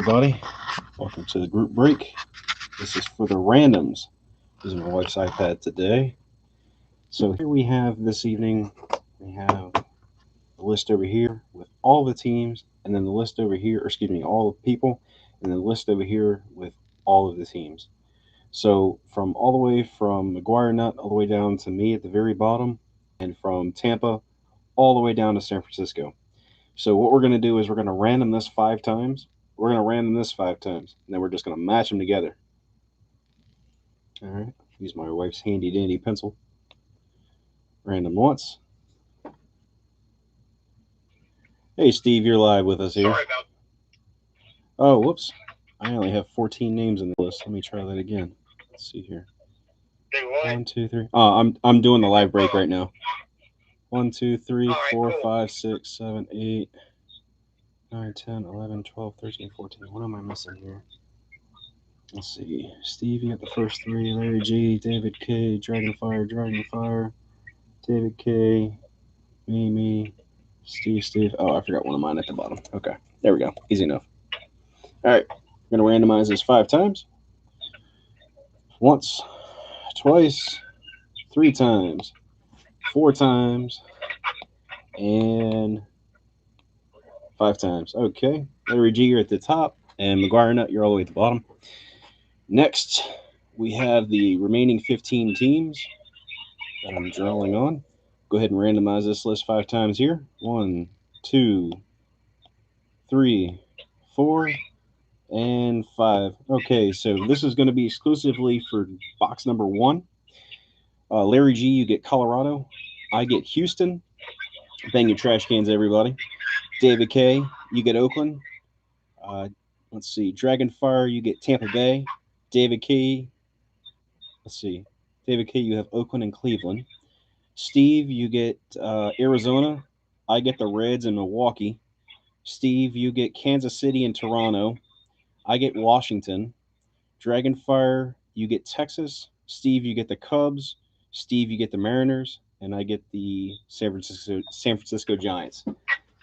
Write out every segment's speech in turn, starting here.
Everybody, welcome to the group break. This is for the randoms. Using my wife's iPad today. So here we have this evening, we have the list over here with all the teams, and then the list over here, or excuse me, all the people, and then the list over here with all of the teams. So from all the way from McGuire Nut all the way down to me at the very bottom, and from Tampa all the way down to San Francisco. So what we're going to do is we're going to random this 5 times. We're going to random this 5 times, and then we're just going to match them together. All right. Use my wife's handy dandy pencil. Random once. Hey, Steve, you're live with us here. Sorry about Oh, whoops. I only have 14 names in the list. Let me try that again. Let's see here. say what? One, two, three. Oh, I'm doing the live break right now. 1, 2, 3, All right, 4, cool. 5, 6, 7, 8, 9, 10, 11, 12, 13, 14. What am I missing here? Let's see. Steve, you got the first three. Larry G, David K, Dragonfire, David K, me, Steve. Oh, I forgot one of mine at the bottom. Okay, there we go. Easy enough. All right, we're gonna randomize this 5 times. Once, twice, 3 times, 4 times, and 5 times. Okay, Larry G, you're at the top, and McGuire Nut, you're all the way at the bottom. Next, we have the remaining 15 teams that I'm drawing on. Go ahead and randomize this list 5 times here. 1, 2, 3, 4, and 5. Okay, so this is going to be exclusively for box number 1. Larry G, you get Colorado. I get Houston. Bang your trash cans, everybody. David K, you get Oakland. Uh, let's see. Dragonfire, you get Tampa Bay. David K, let's see. David K, you have Oakland and Cleveland. Steve, you get Arizona. I get the Reds and Milwaukee. Steve, you get Kansas City and Toronto. I get Washington. Dragonfire, you get Texas. Steve, you get the Cubs. Steve, you get the Mariners, and I get the San Francisco Giants.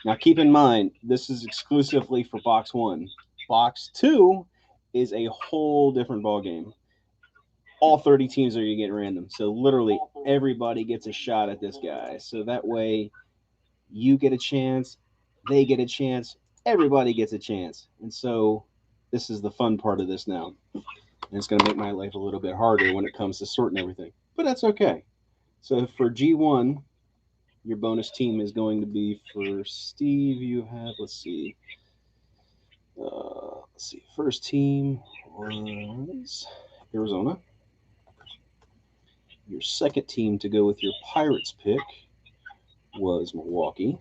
Now, keep in mind, this is exclusively for box 1. Box 2 is a whole different ball game. All 30 teams are going to get random, so literally everybody gets a shot at this guy. So that way, you get a chance, they get a chance, everybody gets a chance, and so this is the fun part of this now. And it's going to make my life a little bit harder when it comes to sorting everything. But that's okay. So for G1, your bonus team is going to be for Steve. You have, first team was Arizona. Your second team to go with your Pirates pick was Milwaukee.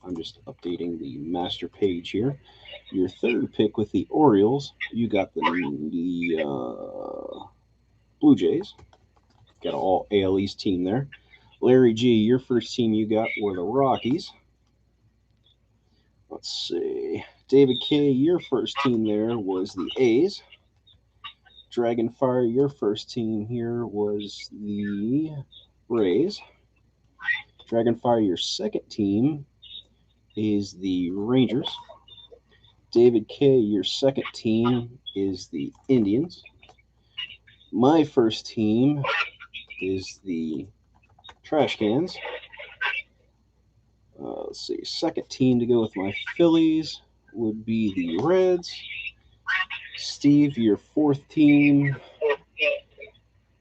I'm just updating the master page here. Your third pick with the Orioles, you got the Blue Jays. Got an all AL East team there. Larry G, your first team you got were the Rockies. Let's see. David K, your first team there was the A's. Dragonfire, your first team here was the Rays. Dragonfire, your second team is the Rangers. David K, your second team is the Indians. My first team is the Trash Cans. Let's see. Second team to go with my Phillies would be the Reds. Steve, your fourth team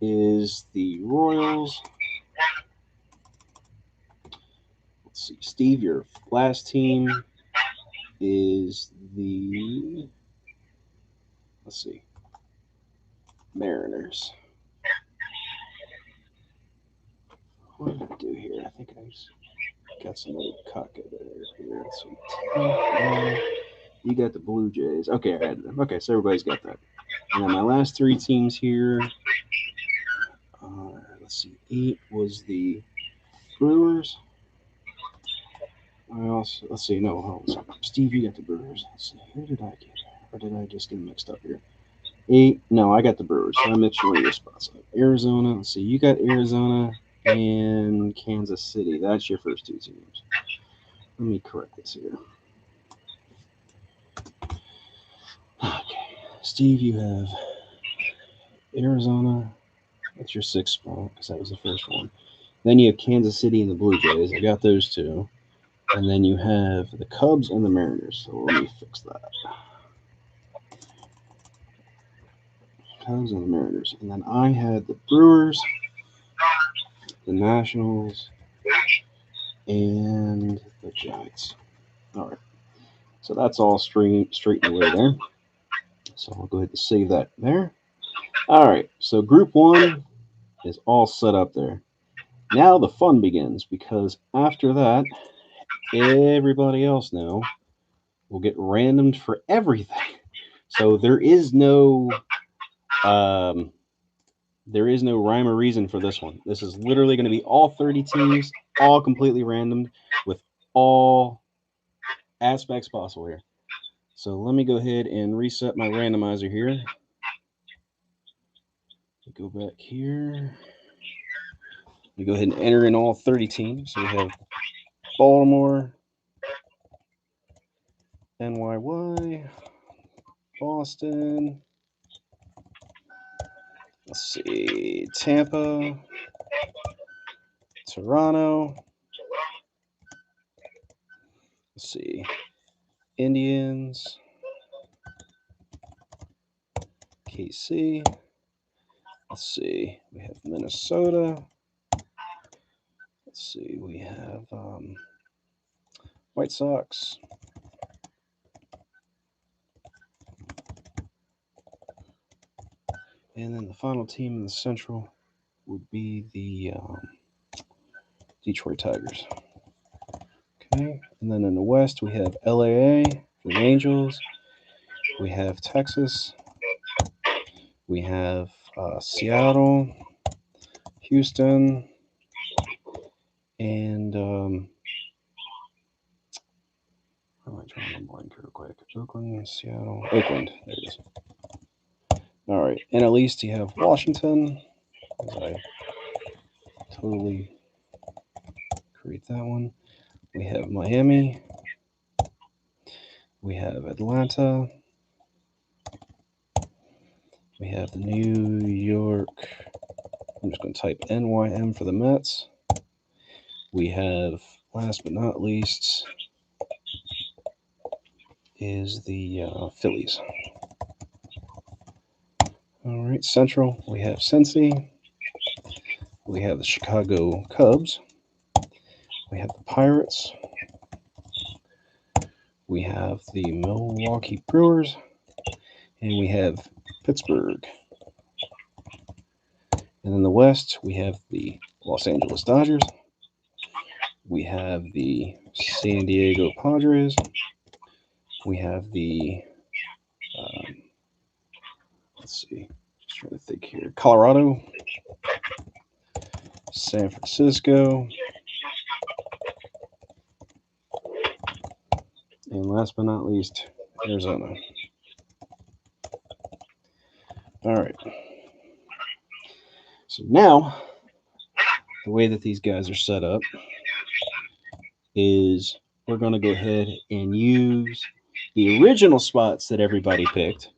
is the Royals. Let's see. Steve, your last team is the, let's see, Mariners. What did I do here? I think I got some other cock there. Here. Let's see. You got the Blue Jays. Okay, I added them. Okay, so everybody's got that. And then my last 3 teams here. Let's see. 8 was the Brewers. I also, let's see. No, hold on. Steve, you got the Brewers. Let's see. Who did I get? Or did I just get mixed up here? 8. No, I got the Brewers. So I mixed one of your spots up. Arizona. Let's see. You got Arizona and Kansas City. That's your first 2 teams. Let me correct this here. Steve, you have Arizona. That's your 6th spot because that was the first one. Then you have Kansas City and the Blue Jays. I got those two. And then you have the Cubs and the Mariners. So let me fix that. Cubs and the Mariners. And then I had the Brewers, the Nationals, and the Giants. All right. So that's all straight away there. So I'll go ahead and save that there. All right. So Group 1 is all set up there. Now the fun begins because after that, everybody else now will get randomed for everything. So there is no rhyme or reason for this one. This is literally going to be all 30 teams, all completely random with all aspects possible here. So let me go ahead and reset my randomizer here. Go back here. We go ahead and enter in all 30 teams. So we have Baltimore, NYY, Boston. Let's see, Tampa, Toronto. Let's see, Indians, KC. Let's see, we have Minnesota. Let's see, we have White Sox. And then the final team in the Central would be the Detroit Tigers. Okay, and then in the West, we have LAA for the Angels. We have Texas. We have Seattle, Houston, and am I trying to blank real quick? Oakland, Seattle, Oakland. There it is. All right, and at least you have Washington. As I totally create that one. We have Miami. We have Atlanta. We have the New York. I'm just going to type NYM for the Mets. We have, last but not least, is the Phillies. All right, Central, we have Cincy. We have the Chicago Cubs. We have the Pirates. We have the Milwaukee Brewers. And we have Pittsburgh. And in the West, we have the Los Angeles Dodgers. We have the San Diego Padres. We have the, let's see, just trying to think here, Colorado, San Francisco, and last but not least, Arizona. All right. So now, the way that these guys are set up is we're going to go ahead and use the original spots that everybody picked.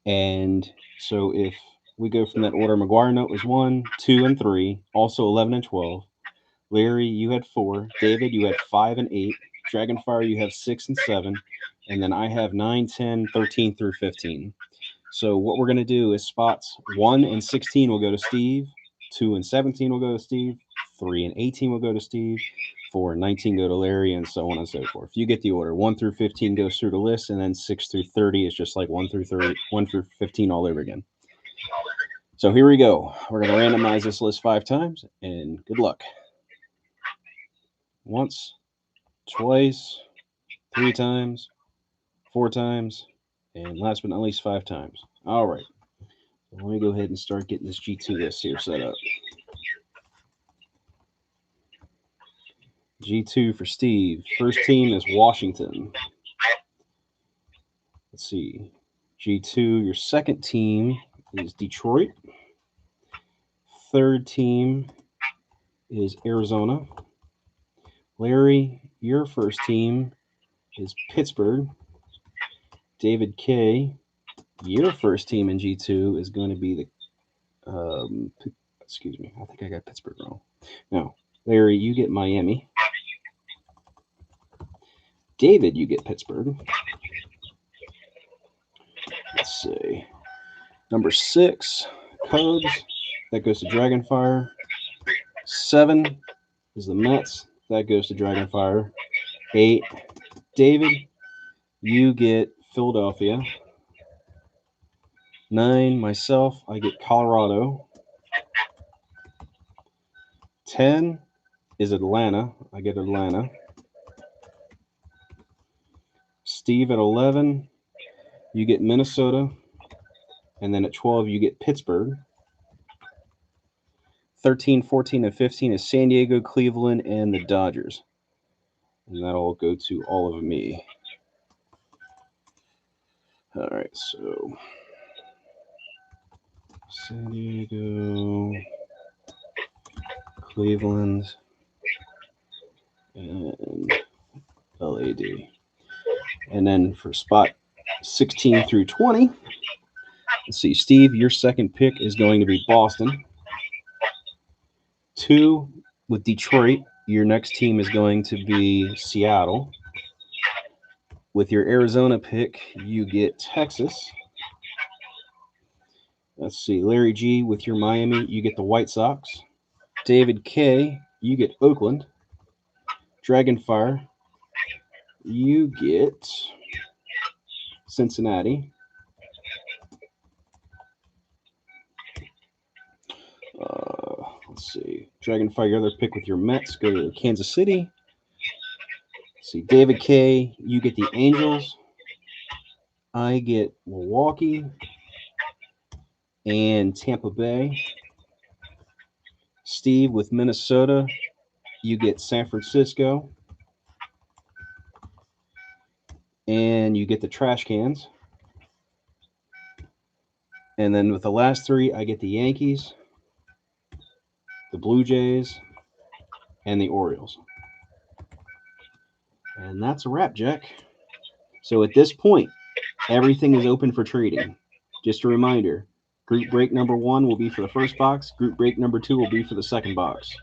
And so if we go from that order, McGuire Note was 1, 2, and 3, also 11 and 12. Larry, you had 4. David, you had 5 and 8. Dragonfire, you have 6 and 7. And then I have 9, 10, 13 through 15. So what we're going to do is spots 1 and 16 will go to Steve. 2 and 17 will go to Steve. 3 and 18 will go to Steve. 4 and 19 go to Larry, and so on and so forth. You get the order. 1 through 15 goes through the list, and then 6 through 30 is just like 1 through 15 all over again. So here we go. We're going to randomize this list 5 times, and good luck. Once, twice, 3 times, 4 times, and last but not least 5 times. All right. So let me go ahead and start getting this G2 list here set up. G2 for Steve. First team is Washington. Let's see. G2, your second team is Detroit. Third team is Arizona. Larry, your first team is Pittsburgh. David K, Your first team in G2 is going to be excuse me, I think I got Pittsburgh wrong. No, Larry, you get Miami. David, you get Pittsburgh. Let's see. Number 6, Cubs. That goes to Dragonfire. 7 is the Mets. That goes to Dragonfire. 8, David, you get Philadelphia. 9, myself, I get Colorado. 10 is Atlanta. I get Atlanta. Steve at 11, you get Minnesota. And then at 12, you get Pittsburgh. 13, 14, and 15 is San Diego, Cleveland, and the Dodgers. And that'll go to all of me. All right, so San Diego, Cleveland, and LAD. And then for spot 16 through 20, let's see, Steve, your second pick is going to be Boston. 2 with Detroit. Your next team is going to be Seattle. With your Arizona pick, you get Texas. Let's see, Larry G, with your Miami, you get the White Sox. David K, you get Oakland. Dragonfire, you get Cincinnati. Let's see, Dragonfire, your other pick with your Mets, go to Kansas City. Let's see, David K, you get the Angels. I get Milwaukee and Tampa Bay. Steve with Minnesota, you get San Francisco. And you get the Trash Cans. And then with the last 3, I get the Yankees, the Blue Jays, and the Orioles. And that's a wrap, Jack. So at this point, everything is open for trading. Just a reminder, group break number 1 will be for the first box. Group break number 2 will be for the second box.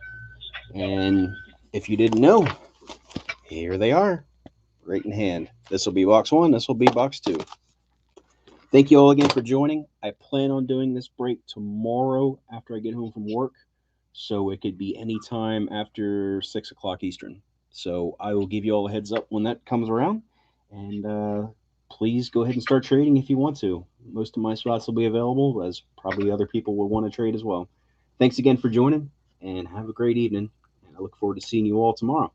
And if you didn't know, here they are, right in hand. This will be box 1. This will be box 2. Thank you all again for joining. I plan on doing this break tomorrow after I get home from work, so it could be any time after 6 o'clock Eastern. So I will give you all a heads up when that comes around, and please go ahead and start trading if you want to. Most of my spots will be available, as probably other people will want to trade as well. Thanks again for joining, and have a great evening. And I look forward to seeing you all tomorrow.